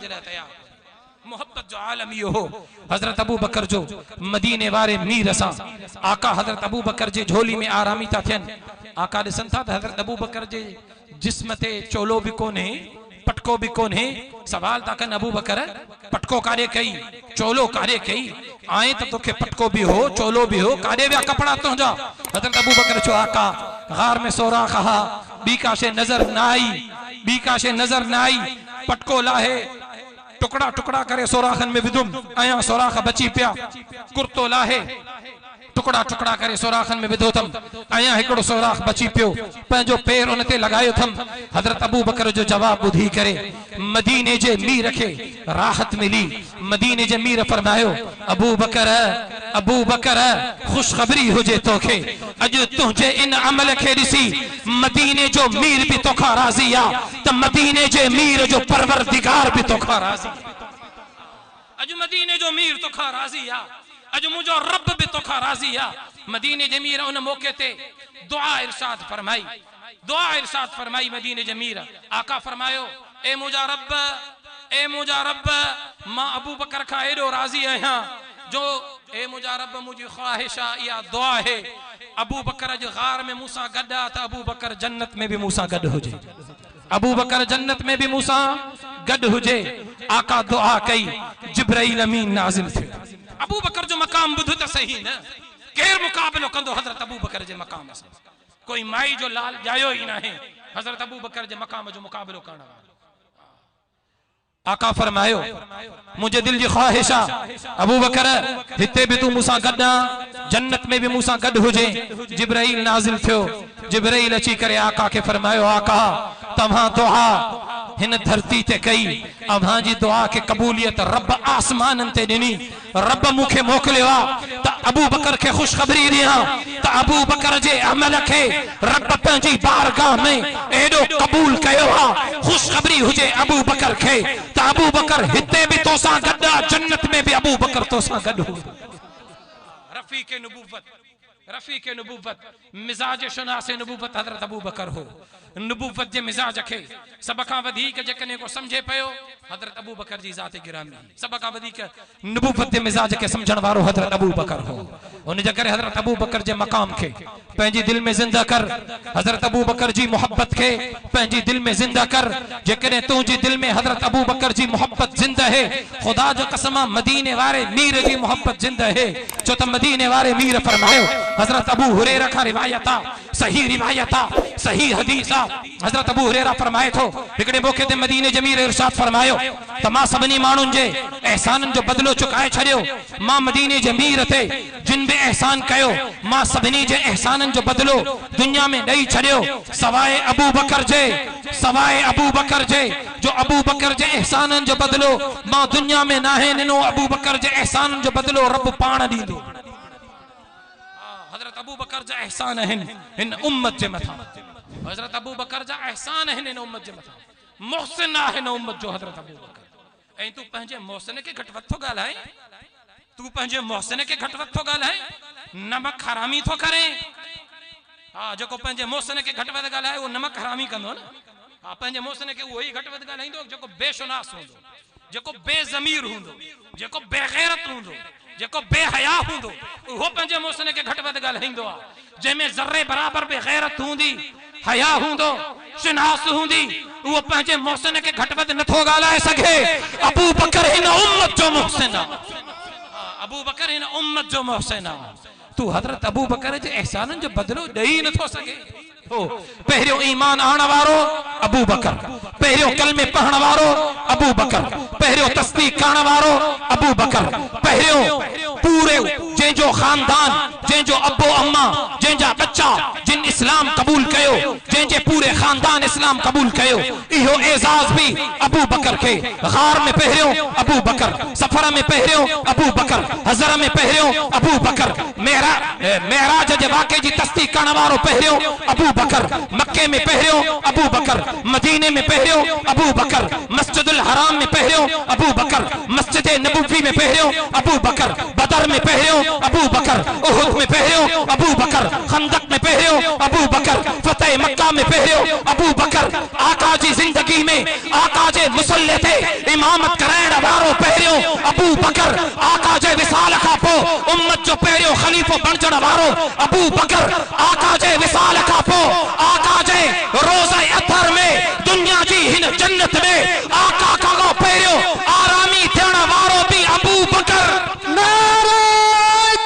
जरा तैयार मोहब्बत जो आलमी हो हजरत अबू बकर जो मदीने वारे मीर असा आका हजरत अबू बकर जे झोली में आरामी था थियन आका दिसन था हजरत अबू बकर जे जिस्म ते चोलो भी कोने पटको भी कोने सवाल था कन अबू बकर पटको कारे कई चोलो कारे कई आए तो तोखे पटको भी हो चोलो भी हो कारे व्या कपड़ा तो जा हजरत अबू बकर चो आका गार में सोरा कहा बी काशे नजर ना आई बी काशे नजर ना आई पटको लाहे टुकड़ा टुकड़ा करे सोराखन में विदुम आया सोराख बची पिया कुर्तो लाहे टुकड़ा टुकड़ा करे सोराखन में विधो थम आया हिकड़ो सोराख बची पियो पंहिंजो पैर उन ते लगायो थम हजरत अबू बकर जो जवाब बुधी करे मदीने जे मीर खे राहत मिली मदीने जे मीर फरमायो अबू बकर खुशखबरी हुजे तोखे अज तुझे इन अमल खे ॾिसी मदीने जो मीर भी तोखा राज़ी आ त मदीने जे मीर जो परवरदिगार भी तोखा राज़ी अज मदीने जो मीर तोखा राज़ी आ अज मुझो रब भी तोखा राज़ी आ मदीने जे मीर उन मौके ते दुआ इरशाद फरमाई मदीने जे मीर आका फरमायो ए मुझा रब मां अबू बकर का एडो राज़ी आया जो ए मुझा रब मुझी ख्वाहिशा या दुआ है अबू बकर अज गार में मूसा गड्डा था अबू बकर जन्नत में भी मूसा गड हुजे अबू बकर जन्नत में भी मूसा गड हुजे आका दुआ कई जिब्राइल अमीन नाजिल थे अबू बकर जो मकाम बुध तो सही न केर मुकाबलो कंदो हजरत अबू बकर जे मकाम से कोई माई जो लाल जायो ही ना है हजरत अबू बकर जे मकाम जो मुकाबलो करना आका फरमायो मुझे दिल जी ख्वाहिशा अबू बकर हिते भी तू मूसा गड्डा जन्नत में भी मूसा गड हुजे जिब्राइल नाजिल थियो जिब्राइल अची करे आका के फरमायो आका तव्हां दुआ हिन धरती ते कई अव्हां जी दुआ के कबूलियत रब आसमानन ते दिनी रब मुखे मोकलियो त अबू बकर के खुशखबरी दिया त अबू बकर जे अमल के रब पंहिंजी बारगाह में एडो कबूल कयो खुशखबरी हुजे अबू बकर के त अबू बकर हिते भी तोसा गड्डा जन्नत में भी अबू बकर तोसा गड हो रफीक नबूवत मिजाज शनास नबूवत हजरत अबू बकर हो नबूवत जे मिजाज खे सब का वधीक जकने को समझे पयो हजरत अबू बकर जी जाते गिरामी सब का वधीक नबूवत जे मिजाज के समझण वारो हजरत अबू बकर हो उन जे करे हजरत अबू बकर जे मकाम खे पंहिंजी दिल में जिंदा कर हजरत अबू बकर जी मोहब्बत के पंहिंजी दिल में जिंदा कर जेकने तुझी दिल में हजरत अबू बकर जी मोहब्बत जिंदा है खुदा जो कसम मदीने वाले मीर जी मोहब्बत जिंदा है जो त मदीने वाले मीर फरमायो हजरत अबू हुरैरा का रिवायता सही हदीसा हजरत अबू हुरैरा फरमाए थो हिकड़े मौके ते मदीने जमीर इरशाद फरमायो त मां सभनी मानुन जे एहसानन जो बदलो चुकाए छड़ियो मां मदीने जमीर थे जिन बे एहसान कयो मां सभनी जे एहसानन जो बदलो दुनिया में दई छड़ियो सवाए अबू बकर जे जो अबू बकर जे एहसानन जो बदलो मां दुनिया में ना है निनो अबू बकर जे एहसानन जो बदलो रब पाण दींदो हजरत अबू बकर जा एहसान है इन उम्मत जे मथा हजरत अबू बकर जा एहसान है इन उम्मत जे मथा मोहसिन है इन उम्मत जो हजरत अबू बकर ऐ तू पंहिंजे मोहसिन के घटवत थो गालाए तू पंहिंजे मोहसिन के घटवत थो गालाए नमक हरामी थो करे हां जो पंहिंजे मोहसिन के घटवत गालाए वो नमक हरामी कंदो न हां पंहिंजे मोहसिन के वही घटवत गालाइंदो जो बेशुनास हुंदो जो बेजमीर हुंदो जो बेगैरत हुंदो जो बेहया हुंदो वो पंहिंजे मोहसिन के घटवत गालाइंदो जंहिंमें ज़र्रे बराबर बेगैरत हुंदी हया हुंदो शिनास हुंदी वो पंहिंजे मोहसिन के घटवत नथो गालाए सके अबू बकर हिन उम्मत जो मोहसिन अबू बकर हिन उम्मत जो मोहसिन तू हजरत अबू बकर जे एहसानन जो बदलो दई नथो सके पहिरियों ईमान आण वारो अबू बकर पहिरियों कलमे पढ़ण वारो अबू बकर पहिरियों तस्दीक करण वारो अबू बकर पहिरियों पूरे जंहिंजो खानदान जंहिंजो अब्बो अम्मा जंहिंजा बच्चा जिन इस्लाम कबूल कयो जंहिंजे पूरे खानदान इस्लाम कबूल कयो इहो एजाज भी अबू बकर के गार में पहिरियों अबू बकर सफर में पहिरियों अबू बकर हज़र में पहिरियों अबू बकर मेराज जे वाक़े जी तस्दीक करण वारो पहिरियों अबू बकर मक्के में पहिरियों अबू बकर मदीने में पहिरियों अबू बकर मस्जिदुल हराम में पहिरियों अबू बकर मस्जिद नबवी में पहिरियों अबू बकर बदर में पहिरियों अबू बकर उहुद में पहिरियों अबू बकर खंदक में पहिरियों अबू बकर फतेह मक्का में पहिरियों अबू बकर आका जी जिंदगी में आका जे मुसल्ले ते इमामत कराइण वारो पहिरियों अबू बकर आका जे विसाल खां पोइ उम्मत जो पहिरियों खलीफो बणजण वारो अबू बकर आका जे विसाल खां पोइ आका जे रोज़ा अथर में दुनिया जी हिन जन्नत में आका खां पहिरियों आरामी थियण वारो भी अबू बकर। नारे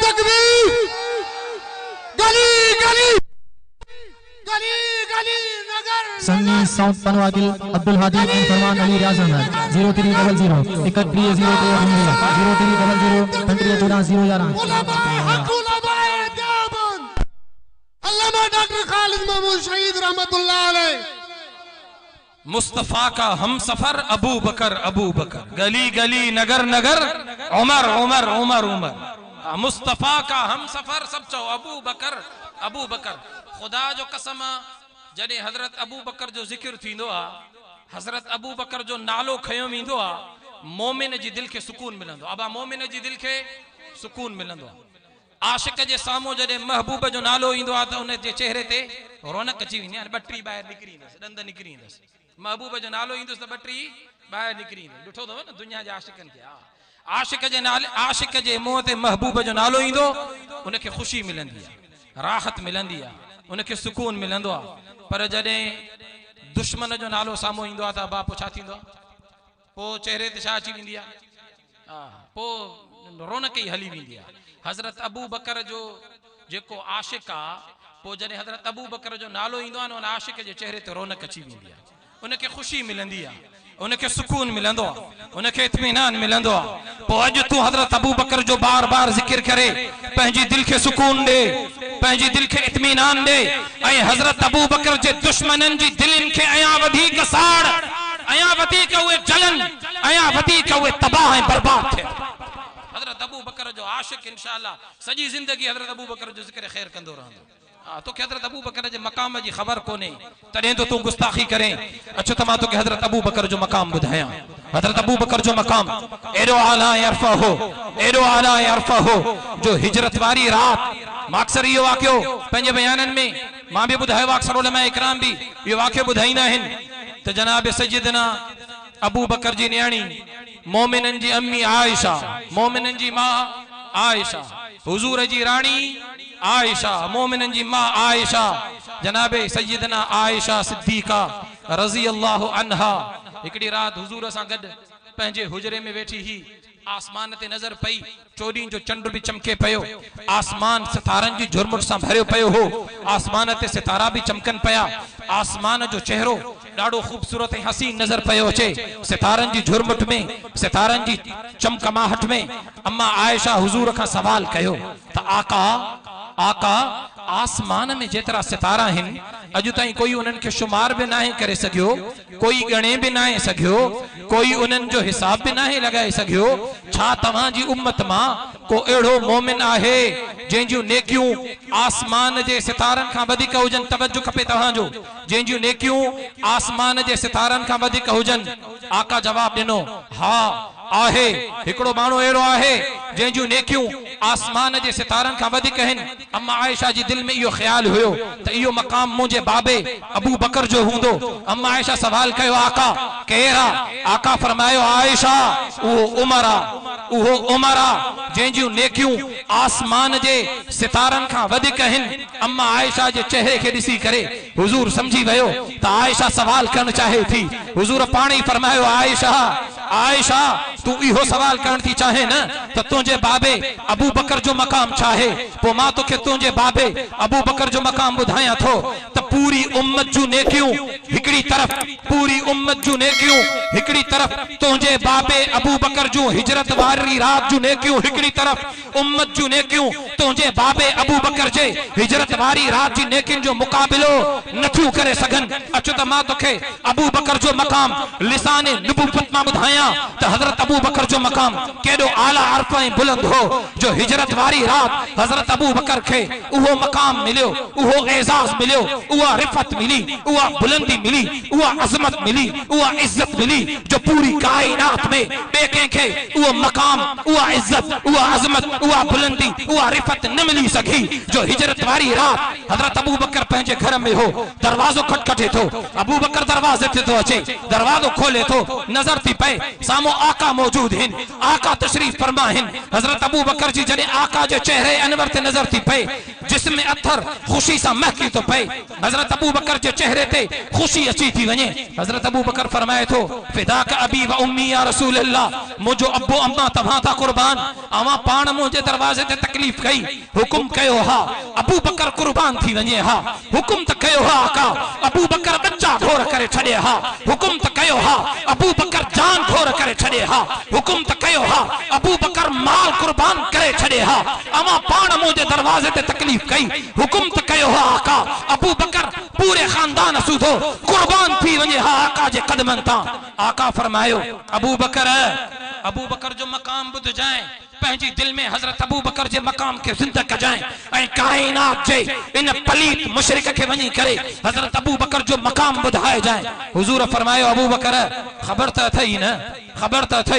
तकबीर। गली गली गली गली नगर सन्नी साउथ पनवादिल अब्दुल हादी एंड फरमान अली रियाज अहमद 0300 0300 अल्लामा डॉक्टर खालिद महमूद शहीद रहमतुल्लाह अलैह। मुस्तफा का हम सफर अबू बकर गली गली नगर नगर उमर उमर उमर उमर। मुस्तफा का हम सफर सब चो अबू बकर। खुदा जो कसम जडे हजरत अबू बकर जो जिक्र थींदो आ, हजरत अबू बकर जो नालो खयो वेंदो आ, मोमिन जी दिल के सुकून मिलंदो। अबा मोमिन जी दिल के सुकून मिलंदो। आशिक जे सामो जडे महबूब जो नालो इंदो आ त उन जे चेहरे ते रौनक अची वेंदी आहे, बटरी बाहर निकरी इंदस, दंद निकरी इंदस। महबूब जो नालो इंदस त बटरी बाहर निकरी इंदस। ॾिठो अथव न दुनिया जे आशिकनि खे। आशिक जे नाले आशिक जे मुंह ते महबूब जो नालो इंदो, उनखे ख़ुशी मिलंदी आहे, राहत मिलंदी आहे, उनखे सुकून मिलंदो आहे। पर जॾहिं दुश्मन जो नालो साम्हूं ईंदो आहे त बाप छा थींदो आहे? पोइ चेहरे ते छा अची वेंदी आहे? पोइ रौनक ई हली वेंदी आहे। हज़रत अबू बकर जो जेको आशिक आहे, पोइ जॾहिं हज़रत अबू बकर जो नालो ईंदो आहे न, उन आशिक जे चेहरे ते रौनक अची वेंदी आहे, उनखे ख़ुशी मिलंदी आहे, उनखे सुकून मिलंदो आहे, उनखे इत्मीनान मिलंदो आहे। पोइ अॼु तूं हज़रत अबू बकर जो बार बार जिक्र करे पंहिंजी दिल खे सुकून ॾे, पंहिंजी दिल खे इत्मीनान ॾे। ऐं हज़रत अबू बकर जे दुश्मननि जी दिलनि खे अयां वधीक साड़, अयां वधीक उहे जलन, अयां वधीक उहे तबाह ऐं बर्बाद थियनि। हज़रत अबू बकर जो आशिक इंशाअल्लाह सॼी ज़िंदगी हज़रत अबू बकर जो जिक्र ख़ैर कंदो रहंदो। तोखे हज़रत अबू बकर जे मक़ाम जी ख़बर कोन्हे, तॾहिं तो तूं गुस्ताखी करें। अचो त मां तोखे हज़रत अबू बकर जो मक़ाम ॿुधायां। हज़रत अबू बकर जो मक़ाम एॾो आला अरफ़ा हो, एॾो आला अरफ़ा हो जो हिजरत वारी रात। मां अक्सर इहो वाक़ियो पंहिंजे बयाननि में मां बि ॿुधायो, अक्सर उलमा इकराम बि इहो वाक़ियो ॿुधाईंदा आहिनि त जनाब सैयदना अबू बकर जी न्याणी मोमिननि जी अम्मी आयशा, मोमिननि जी मां आयशा, हुजूर जी राणी आयशा, मोमिननि जी मां आयशा, जनाबे सैयदना आयशा सिद्दीका रज़ी अल्लाह अन्हा हिकड़ी रात हुजूर सां गॾु पंहिंजे हुजरे में वेठी ही आसमान ते नजर पई। चोॾीं जो चंड भी चमके पियो, आसमान सितारनि जी झुरमुट सां भरियो पियो हो, आसमान ते सितारा भी चमकन पिया, आसमान जो चेहरो ॾाढो खूबसूरत ऐं हसीन नजर पियो अचे। सितारनि जी झुरमुट में, सितारनि जी चमकमाहट में अम्मा आयशा हुजूर खां सवाल कयो त आका आका आसमान में जेतरा सितारा आहिनि अॼु ताईं कोई उन्हनि खे शुमार भी नाहे करे सघियो, कोई गणे भी नाहे सघियो, कोई उन्हनि जो हिसाब भी नाहे लॻाए सघियो। छा तव्हांजी उम्मत मां को अहिड़ो मोमिन आहे जंहिंजूं नेकियूं आसमान जे सितारनि खां वधीक हुजनि? तवज्जो खपे तव्हांजो, जंहिंजूं नेकियूं आसमान जे सितारनि खां वधीक हुजनि? आका जवाब ॾिनो, हा आहे। हिकिड़ो माण्हू अहिड़ो आहे जंहिंजूं नेकियूं आसमान जे सितारनि खां वधीक आहिनि। अम्मा आयशा जी दिल में इहो ख्याल हुयो त इहो मक़ाम मुंहिंजे बाबे अबू बकर जो हूंदो। अम्मा आयशा सवाल कयो, आका केरु आहे? आका फरमायो, आयशा उहो उमर आहे, उहो उमर आहे जंहिंजूं नेकियूं आसमान जे सितारनि खां वधीक आहिनि। अम्मा आयशा जे चेहरे खे ॾिसी करे हुजूर समझी वियो त आयशा सवाल करणु चाहे थी। हुजूर पाण ई फरमायो, आयशा आयशा तू इहो सवाल करण थी चाहे न त तुंहिंजे बाबे अबू बकर जो मक़ाम छा आहे? पोइ मां तोखे तुंहिंजे बाबे अबू बकर जो मक़ाम ॿुधायां थो त पूरी उम्मत जूं नेकियूं हिकिड़ी तरफ़, पूरी उम्मत जूं नेकियूं हिकिड़ी तरफ़, तुंहिंजे बाबे अबू बकर जूं हिजरत वारी रात जूं नेकियूं हिकिड़ी तरफ़, उम्मत जूं नेकियूं तुंहिंजे बाबे अबू बकर जे हिजरत वारी रात जी नेकियुनि जो मुक़ाबिलो नथियूं करे सघनि। अचो त मां तोखे अबू बकर जो मक़ाम लिसाने नबूवत मां ॿुधायां त हज़रत अबू बकर जो मक़ाम केॾो आला अरफ़ा ऐं बुलंद हो जो हिजरत वारी रात हज़रत अबू बकर खे उहो मक़ाम मिलियो, उहो एज़ाज़ मिलियो, उहा रिफ़त मिली, उहा बुलंदी मिली, उहा अज़मत मिली, उहा इज़्ज़त मिली जो पूरी कायनात में ॿिए कंहिंखे उहो मक़ाम, उहा इज़्ज़त, उहा अज़मत, उहा बुलंदी, उहा रिफ़त मारिफत न मिली सकी जो हिजरत वारी रात हजरत अबू बकर पंहिंजे घर में हो, दरवाजो खटखटे थो, अबू बकर दरवाजे ते तो अचे, दरवाजो खोले तो नजर थी पए सामो आका मौजूद हिन, आका तशरीफ फरमा हिन। हजरत अबू बकर जी जने आका जे चेहरे अनवर ते नजर थी पए, जिस्म अथर खुशी सा महकी तो पए, हजरत अबू बकर जे चेहरे ते खुशी अची थी वने। हजरत अबू बकर फरमाए थो फिदाक अबी व उम्मी या रसूल अल्लाह, मुझो अब्बो अम्मा तव्हां था कुर्बान, अवा पाण मुझे दरवाजे ते तकलीफ कई, हुकुम कयो हा अबू बकर कुर्बान थी वने हा, हुकुम त कयो हा आका अबू बकर बच्चा घोर करे छड़े हा, हुकुम त कयो हा अबू बकर जान घोर करे छड़े हा, हुकुम त कयो हा अबू बकर माल कुर्बान करे छड़े हा, अवा पाण मुझे दरवाजे ते तकलीफ कई, हुकुम त कयो हा आका अबू बकर पूरे खानदान सूधो कुर्बान थी वने हा आका जे कदमन ता। आका फरमायो अबू बकर जो मकाम बुध जाए पंहिंजी दिल में हजरत अबू बकर जे मकाम के जिंदा कजाए ऐं कायनात जे इन पलीत मुशरिक के वनी करे हजरत अबू बकर जो मकाम बुधाए जाए। हुजूर फरमायो अबू बकर खबर त अथई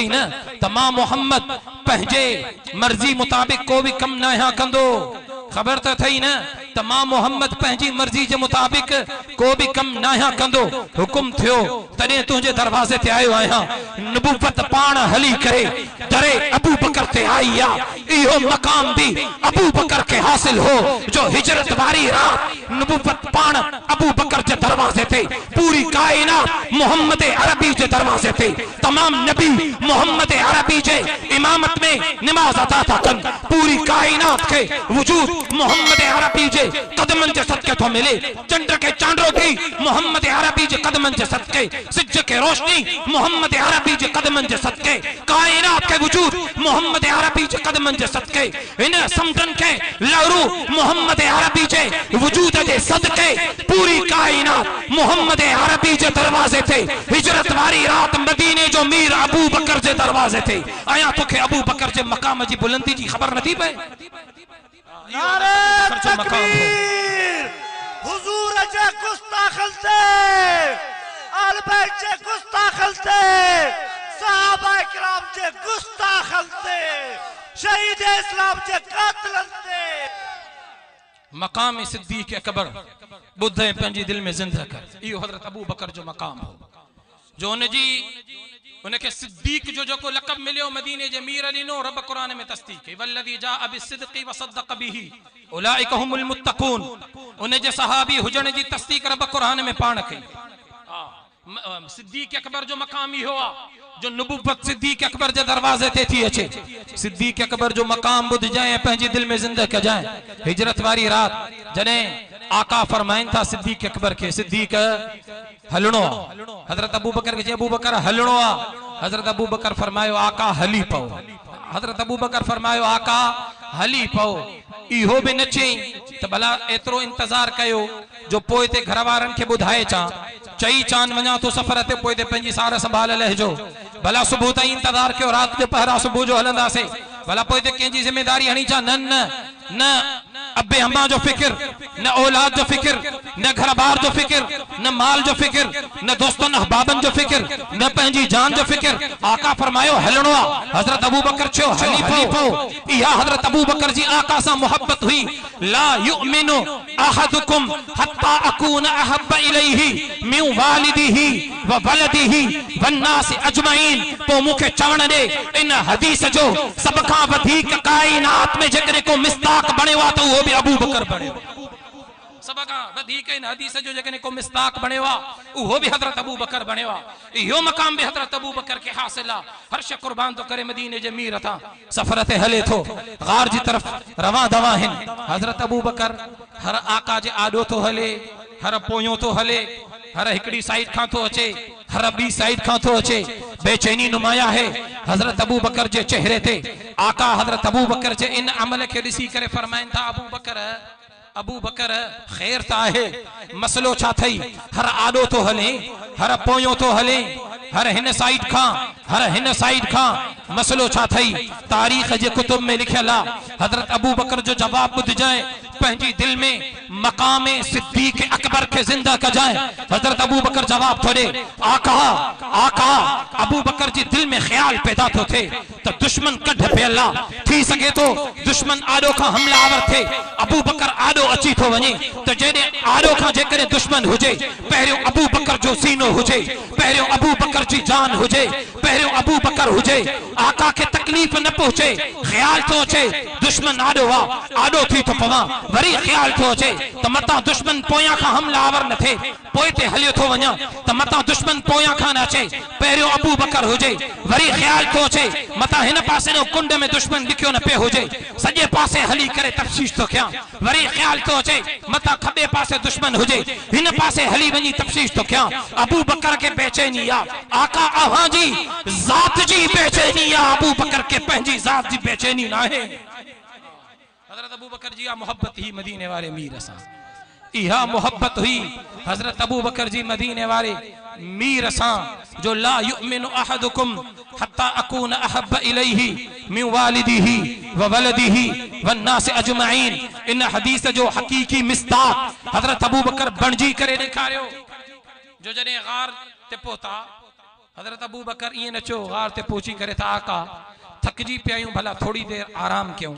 न त मां मोहम्मद पंहिंजे मर्जी मुताबिक को भी कम न यहाँ कंदो, खबर त अथई न त मां मोहम्मद पंहिंजी मर्जी जे मुताबिक को भी कम न यहाँ कंदो, हुकुम थियो तॾहिं तुंहिंजे दरवाजे ते आयो आहियां, नबूवत पाण हली करे दरे अबू बकर ते आई आ, इहो मकाम भी अबू बकर के हासिल हो जो हिजरत वारी रात नबूवत पाण अबू बकर जे दरवाजे ते, पूरी कायनात मोहम्मद अरबी जे दरवाजे ते, तमाम नबी मोहम्मद अरबी जे इमामत में नमाज अदा था कन, पूरी कायनात के वजूद मोहम्मद अरबी जे कदमन जे सदके तो मिले, चंद्र के चांदो थी मोहम्मद अरबी जे कदमन जे सदके, सिज के रोशनी मोहम्मद अरबी जे कदमन जे सदके, कायनात के वजूद मोहम्मद अरबी जे कदमन जे सदके, इन समदन के लहरू मोहम्मद अरबी जे वजूद जे सदके, पूरी कायनात मोहम्मद अरबी जे दरवाजे थे, हिजरत वारी रात मदीने जो मीर अबू बकर जे दरवाजे थे। आया तोखे अबू बकर जे मकाम जी बुलंदी जी खबर नथी पए? नारे तकबीर, हुजूर जे गुस्ताखल से, अहले बैत जे गुस्ताखल से, सहाबा किराम जे गुस्ताखल से, शहीद इस्लाम जे कातिलन से, मकाम सिद्दीक अकबर बुद्धे पंहिंजी दिल में जिंदा कर, इहो हजरत अबू बकर जो मकाम हो जो उनके सिद्दीक जो लक़ब मिलियो मदीने जे मीर अली नो रब कुरान में तस्दीक है, वल्लज़ी जाअ बिस्सिद्क़ि व सद्दक़ बिही उलाइका हुमुल मुत्तक़ून, उन जे सहाबी हुजण जी तस्दीक रब कुरान में पाण कई। सिद्दीक अकबर जो मकाम ही हुआ जो नबूवत सिद्दीक अकबर जे दरवाजे ते थी अचे, सिद्दीक अकबर जो मकाम बुध जाए पंहिंजी दिल में जिंदा कजाए। हिजरत वारी रात जने आका फरमाइन था सिद्दीक अकबर के, सिद्दीक हलणो, हजरत अबू बकर के अबू बकर हलणो आ, हजरत अबू बकर फरमायो आका हली पओ, हजरत अबू बकर फरमायो आका हली पओ, इहो भी न चई त भला एतिरो इंतजार कयो जो पोइ ते घर वारनि खे ॿुधाए चा, चई चान वञा तो सफ़र ते पोइ ते पंहिंजी सार संभाल लहजो, भला सुबुह ताईं इंतजार कयो, रात जो पहरा सुबुह जो हलंदासीं, भला पोइ ते कंहिंजी जिम्मेदारी हणी चा, न अब्बे अम्मा जो फिक्र, न औलाद जो फिक्र, न घर बार जो फिक्र, न माल जो फिक्र, न दोस्तन अहबाबन जो फिक्र, न पंहिंजी जान जो फिक्र। आका फरमायो हलणो आ, हजरत अबू बकर चयो हली पओ। इहा हजरत अबू बकर जी आका सां मोहब्बत हुई। ला युमिनु अहदुकुम हत्ता अकून अहब्ब इलैहि मिन वालिदिही व वलदिही वन्नास अजमईन। तो मूंखे चवण दे इन हदीस जो सब खां वधीक कायनात में जेकॾहिं को मिस्ताक बणियो आहे त उहो बि अबू बकर बणियो। सब खां वधीक इन हदीस जो जेकॾहिं को मिस्ताक बणियो आहे उहो बि हज़रत अबू बकर बणियो आहे। इहो मक़ाम बि हज़रत अबू बकर खे हासिल आहे। हर शइ कुर्बान तो करे मदीने जे मीर था सफ़र ते हले थो, गार जी तरफ़ रवां दवा आहिनि। हज़रत अबू बकर हर आका जे आॾो थो हले, हर पोयों थो हले, हर हिकड़ी साइड खां थो अचे, हर ॿी साइड खां थो अचे। बेचैनी नुमाया है हज़रत अबू बकर जे चेहरे ते। आका हज़रत अबू बकर जे इन अमल के ॾिसी करे फरमाइनि था अबू बकर खैर ता है, मसलो छा थई? हर आॾो तो हले, हर पोयों तो हले, हर हिन साइड खां, हर हिन साइड खां, मसलो छा थई? तारीख़ जे कुतुब में लिखियल आहे। हज़रत अबू बकर जो जवाब ॿुध जाए पंहिंजी दिल में मकामे सिद्दीक अकबर के जिंदा कजाए। हजरत अबू बकर जवाब थोड़े आका आका अबू बकर जी दिल में ख्याल पैदा तो थे तो दुश्मन कढ पे अल्लाह थी सके तो दुश्मन आडो का हमलावर थे अबू बकर आडो अची तो वने तो जेडे आडो का जेकरे दुश्मन हुजे पहिरियों अबू बकर जो सीनो हुजे पहिरियों अबू बकर जी जान हुजे पहिरियों अबू बकर हुजे आका के तकलीफ न पहुंचे ख्याल तो अचे दुश्मन आडो वा आडो थी तो पवा वरी ख्याल तो अचे तो मता दुश्मन पोया का हमलावर न थे पोए ते हलियो तो वना तो मता दुश्मन पोया का न अचे पहिरियों अबू बकर हुजे वरी ख्याल तो अचे मता हिन पासे नो कुंड में दुश्मन लिखियो न पे हुजे सजे पासे हली करे तफ्तीश तो क्या वरी ख्याल तो अचे मता खबे पासे दुश्मन हुजे हिन पासे हली वनी तफ्तीश तो क्या अबू बकर के बेचैनी या आका अहां जी जात जी बेचैनी या अबू बकर के पंहिंजी जात जी बेचैनी ना है। हजरत अबू बकर जी मोहब्बत ही मदीने वाले मीर असा इहा मोहब्बत हुई हजरत अबू बकर जी मदीने वाले मीर असा जो ला युमिनु अहदुकुम हत्ता अकून अहब्ब इलैहि मिन वालिदिही व वलदिही वन नास अजमईन इन हदीस जो हकीकी मिस्दाक हजरत अबू बकर बनजी करे दिखारियो जो जने गार ते पोता हजरत अबू बकर ये नचो गार ते पहुंची करे था आका थकजी पियायूं भला थोड़ी देर आराम क्यों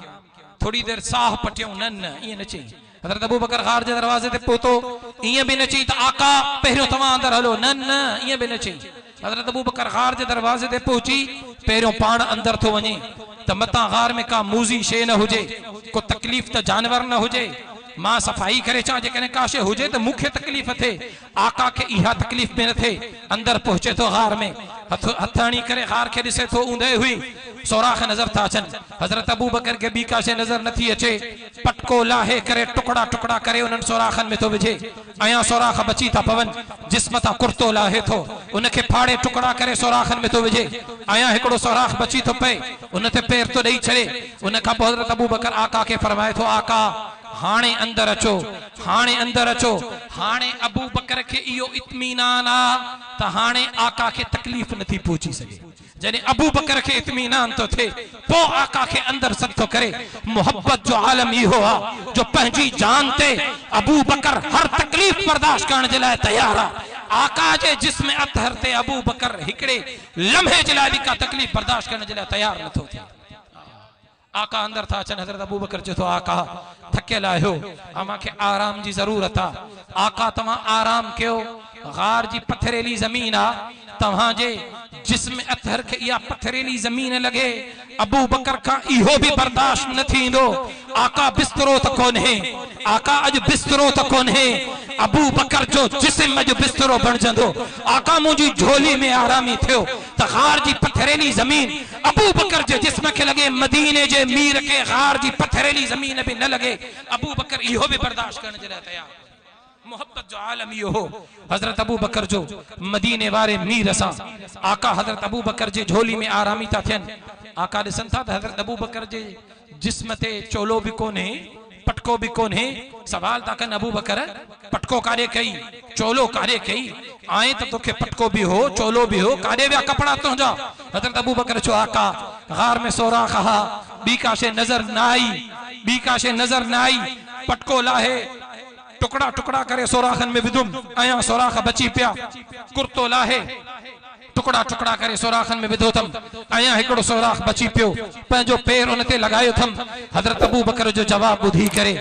थोड़ी देर साह पटियों न ये न चई हजरत अबू बकर गार जे दरवाजे ते पहुतो ये भी न चई त आका पहिरियों तवां अंदर हलो न ये भी न चई हजरत अबू बकर गार जे दरवाजे ते पहुंची पहिरियों पाण अंदर तो वने त मता गार में का मूजी शे न हुजे को तकलीफ त जानवर न हुजे मां सफाई करे चा जे कने काशे हुजे त मुख्य तकलीफ थे आका के इहा तकलीफ में न थे अंदर पहुंचे तो गार में हथाणी करे गार के दिसे तो ऊंधे हुई सोराख नजर था अचन हजरत अबू बकर के बी काशे नजर नथी अचे पटको लाहे करे टुकड़ा टुकड़ा करे उन सोराखन में तो विझे आया सोराख बची था पवन जिस्म ता कुर्तो लाहे थो उनके फाड़े टुकड़ा करे सोराखन में तो विझे आया हिकड़ो सोराख बची तो पे उन ते पैर तो दई छड़े उन का हजरत अबू बकर आका के फरमाए थो आका हाणे अंदर अचो हाणे अंदर अचो हाणे अबू बकर के इयो इत्मीनान आ त हाणे आका के तकलीफ नथी पहुंची सके जने अबू बकर के इत्मीनान तो थे पो आका के अंदर सद तो करे मोहब्बत जो आलम ई हो जो पंहिंजी जान ते अबू बकर हर तकलीफ बर्दाश्त करने जे लाए तैयार आ आका जे जिस्म अतहर ते अबू बकर हिकड़े लम्हे जे लाए का तकलीफ बर्दाश्त करने जे लाए तैयार नथो थे आका अंदर था अचन हजरत अबू बकर जो तो आका थकेल आयो अमा के आराम जी जरूरत आ आका तमा आराम कयो गार जी पथरेली जमीन आ तव्हां जे जिस्म अतहर के या पथरेली जमीन लगे अबू बकर का इहो भी बर्दाश्त न थींदो आका बिस्तरो त कोन्हे आका अज बिस्तरो त कोन्हे अबू बकर जो जिस्म अज बिस्तरो बन जंदो आका मुजी झोली में आरामी थियो त गार जी पथरेली जमीन अबू बकर जे जिस्म के लगे मदीने जे मीर के गार जी पथरेली जमीन भी न लगे अबू बकर इहो भी बर्दाश्त करने जे तैयार मोहब्बत जो आलम यो हो हजरत अबू बकर जो मदीने वाले मीर असा आका हजरत अबू बकर जे झोली में आरामी था थियन आका दिसन था हजरत अबू बकर जे जिस्म ते चोलो भी कोने पटको भी कोने सवाल था कन अबू बकर पटको कारे कई चोलो कारे कई आए तो तोखे पटको भी हो चोलो भी हो कारे व्या कपड़ा तो जा हजरत अबू बकर जो आका गार में सोरा कहा बी काशे नजर ना आई बी काशे नजर ना आई पटको लाहे टुकड़ा टुकड़ा करे सोराखन में विदुम आया सोराख बची पिया कुर्तो लाहे टुकड़ा टुकड़ा करे सोराखन में विधो थम आया हिकड़ो सोराख बची पियो पंहिंजो पैर उन ते लगायो थम हजरत अबू बकर जो जवाब बुधी करे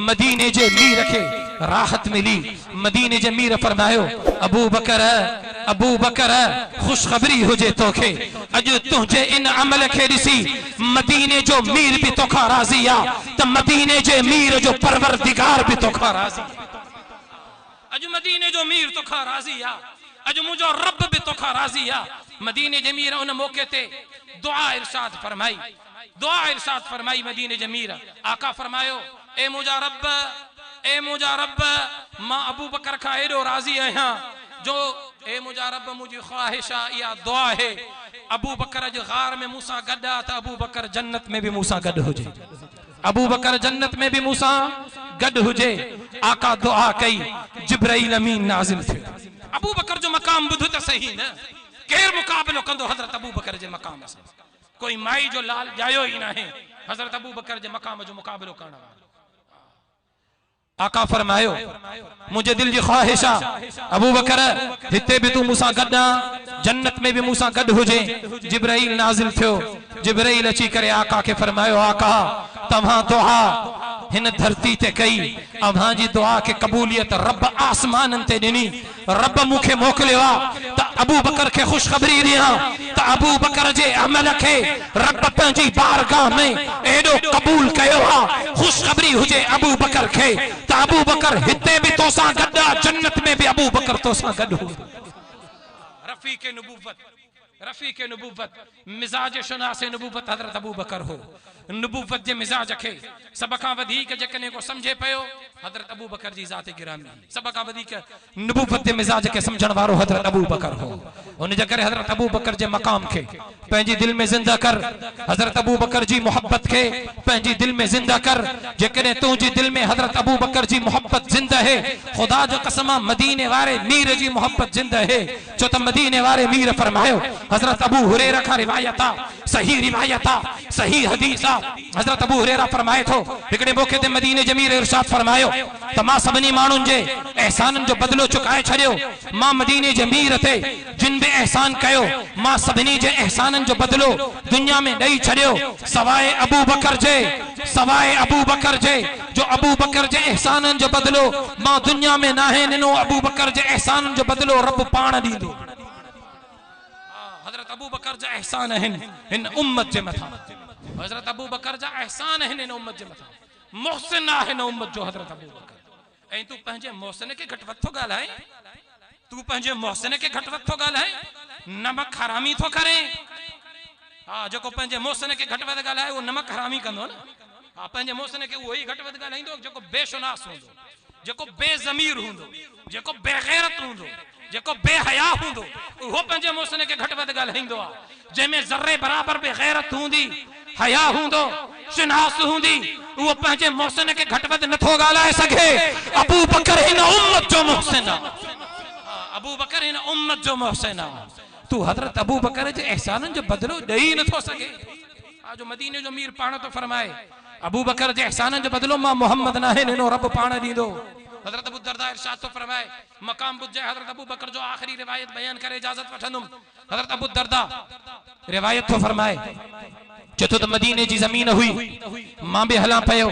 मदीने जे मीर के राहत मिली मदीने जे मीर फरमायो अबू बकर खुशखबरी हुजे तोखे अज तुझे इन अमल के दिसी मदीने जो मीर भी तोखा राजी आ त मदीने जे मीर जो परवरदिगार भी तोखा राजी अज मदीने जो मीर तोखा राजी आ अज मुझो रब भी तोखा राजी आ मदीने जे मीर उन मौके ते दुआ इरशाद फरमाई मदीने जे मीर आका फरमायो ए मुझा रब मां अबू बकर का एडो राजी आया जो ए मुझा रब मुझी ख्वाहिशा या दुआ है अबू बकर जो गार में मूसा गड्डा था अबू बकर जन्नत में भी मूसा गड हुजे अबू बकर जन्नत में भी मूसा गड हुजे आका दुआ कई जिब्राइल अमीन नाजिल थे अबू बकर जो मकाम बुध त सही न केर मुकाबलो कंदो हजरत अबू बकर जे मकाम से कोई माई जो लाल जायो ही ना है हजरत अबू बकर जे मकाम जो मुकाबलो करना आका फरमायो मुझे दिल जी ख्वाहिश अबू बकर हिते भी तू मूसा गड्डा जन्नत में भी मूसा गड हुजे। जिब्राइल नाजिल थियो। जिब्राइल अची करे आका के फरमायो आका तव्हां दुआ हिन धरती ते कई अव्हां जी दुआ के कबूलियत रब आसमान ते दिनी। रब मुखे मोकलियो त अबू बकर के खुशखबरी दिया त अबू बकर जे अमल के रब पंहिंजी बारगाह में एडो कबूल कयो आ। खुशखबरी हुजे अबू बकर के त अबू बकर हिते भी तोसा गड्डा जन्नत में भी अबू बकर तोसा गड हो। रफीक नबूवत रफीक नबूवत मिजाज शुनास नबूवत हजरत अबू बकर हो। नबूवत जे मिजाज के सब खां वधीक जेकने को समझे पयो हजरत अबू बकर जी जात गिरामी। सब खां वधीक नबूवत जे मिजाज के समझण वारो हजरत अबू बकर हो। उन जे करे हजरत अबू बकर जे मकाम के पंहिंजी दिल में जिंदा कर। हजरत अबू बकर जी मोहब्बत के पंहिंजी दिल में जिंदा कर। जेकने तुंहिंजी दिल में हजरत अबू बकर जी मोहब्बत जिंदा है खुदा जो कसम मदीने वारे मीर जी मोहब्बत जिंदा है। छो त मदीने वारे मीर फरमायो हजरत अबू हुरैरा का रिवायता सही रिवायता सही हदीसा हजरत अबू हुरैरा फरमाए थो हिकड़े मौके ते मदीने जमीर इरशाद फरमायो त मां सभनी माण्हुनि जे एहसाननि जो बदलो चुकाए छड़ियो। मां मदीने जमीर थे जिन भी एहसान कयो मां सभनी जे एहसाननि जो बदलो दुनिया में ॾेई छड़ियो सवाए अबू बकर जे जो अबू बकर जे एहसाननि जो बदलो मां दुनिया में नाहे ॾिनो। अबू बकर जे एहसाननि जो बदलो रब पाण ॾींदो। हजरत अबू बकर जा एहसान हिन उम्मत जे मथा। हजरत अबू बकर जा एहसान हिन उम्मत जे मथा। मोहसिन आहे हिन उम्मत जो हजरत अबू बकर। ऐं तू पंहिंजे मोहसिन के घटि वधि थो ॻाल्हाए। तू पंहिंजे मोहसिन के घटि वधि थो ॻाल्हाए। नमक हरामी थो करे। हाँ जेको पंहिंजे मोहसिन के घटि वधि ॻाल्हाए उहो नमक हरामी कंदो न। हाँ पंहिंजे मोहसिन के उहो ई घटि वधि ॻाल्हाईंदो जेको बेशुनास हूंदो जेको बेज़मीर हूंदो जेको बेगैरत हूंदो जेको बेहया हूंदो उहो पंहिंजे मोहसिन के घटि वधि ॻाल्हाईंदो आहे। जंहिंमें ज़र्रे बराबर बेगैरत हूंदी हया हूंदो शिनास हूंदी उहो पंहिंजे मोहसिन के घटि वधि नथो ॻाल्हाए सघे। अबू बकर हिन उम्मत जो मोहसिन आहे। अबू बकर हिन उम्मत जो मोहसिन आहे। तू हजरत अबू बकर जे एहसाननि जो बदलो ॾेई नथो सघे। आज जो मदीने जो मीर पाण तो फरमाए अबू बकर जे एहसाननि जो बदलो मां मोहम्मद नाहे ॾिनो रब पाण ॾींदो। हजरत अबू दरदा इरशाद तो फरमाए मकाम बुझे हजरत अबू बकर जो आखिरी रिवायत बयान करे इजाजत वठंदुम। हजरत अबू दरदा रिवायत तो फरमाए चतो त मदीने जी जमीन हुई मां भी हला पयो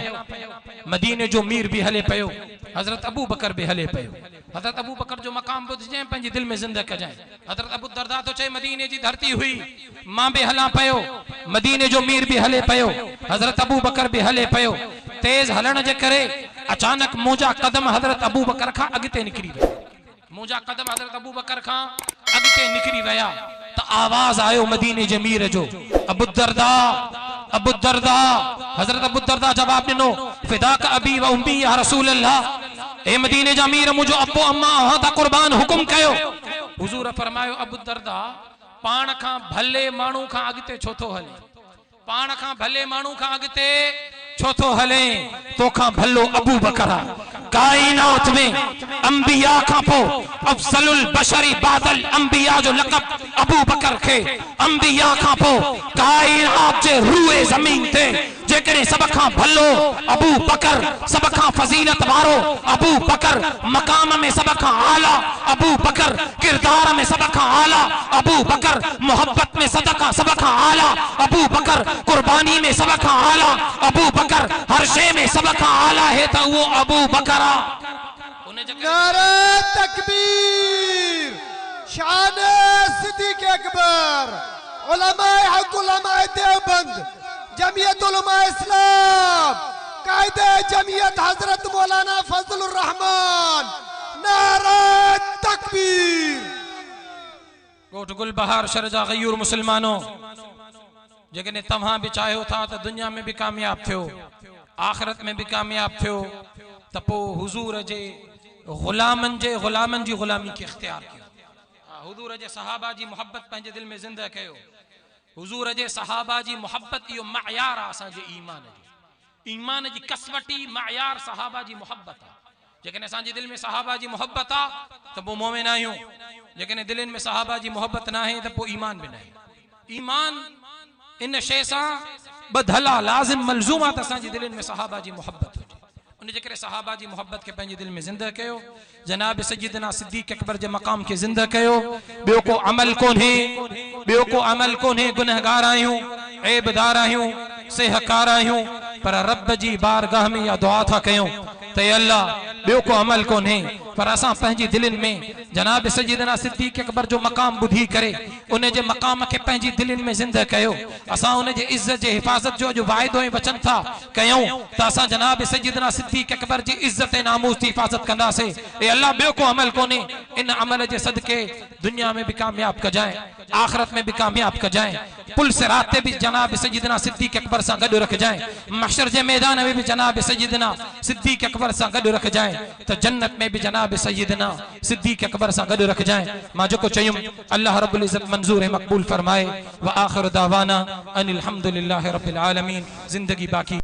मदीने जो मीर भी हले पयो हजरत अबू बकर भी हले पयो। हजरत अबू बकर जो मकाम बुझे पंहिंजे दिल में जिंदा कजाए। हजरत अबू दरदा तो चए मदीने जी धरती हुई मां भी हला पयो मदीने जो मीर भी हले पयो हजरत अबू बकर भी हले पयो। तेज हलण जे करे अचानक मुंहिंजा कदम हजरत अबू बकर खां अॻिते निकिरी विया। मुंहिंजा कदम हजरत अबू बकर खां अॻिते निकिरी विया त आवाज आयो मदीने जे मीर जो अबू दरदा हजरत अबू दरदा जवाब ॾिनो फिदाक अबी व उम्मी या रसूल अल्लाह। ए मदीने जा मीर मुंहिंजो अब्बो अम्मा अहां ता कुर्बान हुकुम कयो। हुजूर फरमायो अबू दरदा पाण खां भले माण्हू खां अॻिते छो थो हले। पाण खां भले माण्हू खां अॻिते छो थो हले। तोखां भलो अबू बकर कायनात में अंबिया खां पो अफजलुल बशरी बादल अंबिया जो लक़ब अबू बकर खे अंबिया खां पो कायनात जे रूए ज़मीन ते जेकॾहिं सब खां भलो अबू बकर सब खां फजीलत वारो अबू बकर मकाम में सब खां आला अबू बकर किरदार में सब खां आला अबू बकर मोहब्बत में सब खां आला अबू बकर कुर्बानी में सब खां आला अबू बकर हर शे में सब खां आला है तो वो अबू बकर। नारे तकबीर शान सिद्दीक अकबर उलमाए हक उलमाए देवबंद जमीयत उलमाए इस्लाम कायदे जमीयत हजरत मौलाना फजलुर रहमान नारे तकबीर। गोट गुल बहार शरजा गयूर मुसलमानों जेकॾहिं तव्हां भी चाहो था तो दुनिया में भी कामयाब थियो आखिरत में भी कामयाब थियो त पोइ हुजूर जे गुलामन जी गुलामी के इख्तियार कियो। हुजूर जे सहाबा जी मोहब्बत पंहिंजे दिल में जिंदा कयो। हुजूर जे सहाबा जी मोहब्बत यो मयार असांजे ईमान जी कसवटी मयार सहाबा जी मोहब्बत आ। जेकॾहिं असांजे दिल में सहाबा जी मोहब्बत आ त पोइ मोमिन आहियूं। जेकॾहिं दिलनि में सहाबा जी मोहब्बत न आहे त पोइ ईमान भी न आहे। ईमान इन शइ सां ॿधल आहे लाज़िम मलज़ूम आहे त असांजे दिलनि में सहाबा जी मोहब्बत हुजे। उन जे करे सहाबा जी मोहब्बत के पंहिंजे दिल में ज़िंदा कयो, जनाब सैयदना सिद्दीक़ अकबर जे मक़ाम के ज़िंदा कयो। ॿियो को अमल कोन्हे, ॿियो को अमल कोन्हे। गुनहगार आहियूं, ऐबदार आहियूं, सेहकार आहियूं, पर रब जी बारगाह में या दुआ था कयूं त अल्लाह ॿियो को अमल कोन्हे। पर असां पंहिंजी दिलनि में जनाब सैयदना सिद्दीक़ अकबर जो मक़ाम ॿुधी करे उन जे मक़ाम के पंहिंजी दिलनि में ज़िंदा कयो। असां उन जे इज़्ज़त जे हिफ़ाज़त जो अॼु वाइदो ऐं वचन था कयूं त असां जनाब सैयदना सिद्दीक़ अकबर जी इज़्ज़त ऐं नामूस जी हिफ़ाज़त कंदासीं। ए अल्लाह ॿियो को अमल कोन्हे, इन अमल जे सदके दुनिया में भी कामयाब कजाएं, आखिरत में भी कामयाब कजाएं। पुल सिरात ते भी जनाब सैयदना सिद्दीक़ अकबर सां गॾु रखजाएं, महशर जे मैदान में भी जनाब सैयदना सिद्दीक़ अकबर सां गॾु रखजाएं, त जन्नत में भी जनाब सैयदना सिद्दीक़ अकबर सां गॾु रखजाएं। मां जेको चयुमि अल्लाह रब्बुल इज़्ज़त मंज़ूर ऐं मक़बूल फरमाए। व आखिर दावाना अनिल हम्दुलिल्लाहि रब्बिल आलमीन। ज़िंदगी बाक़ी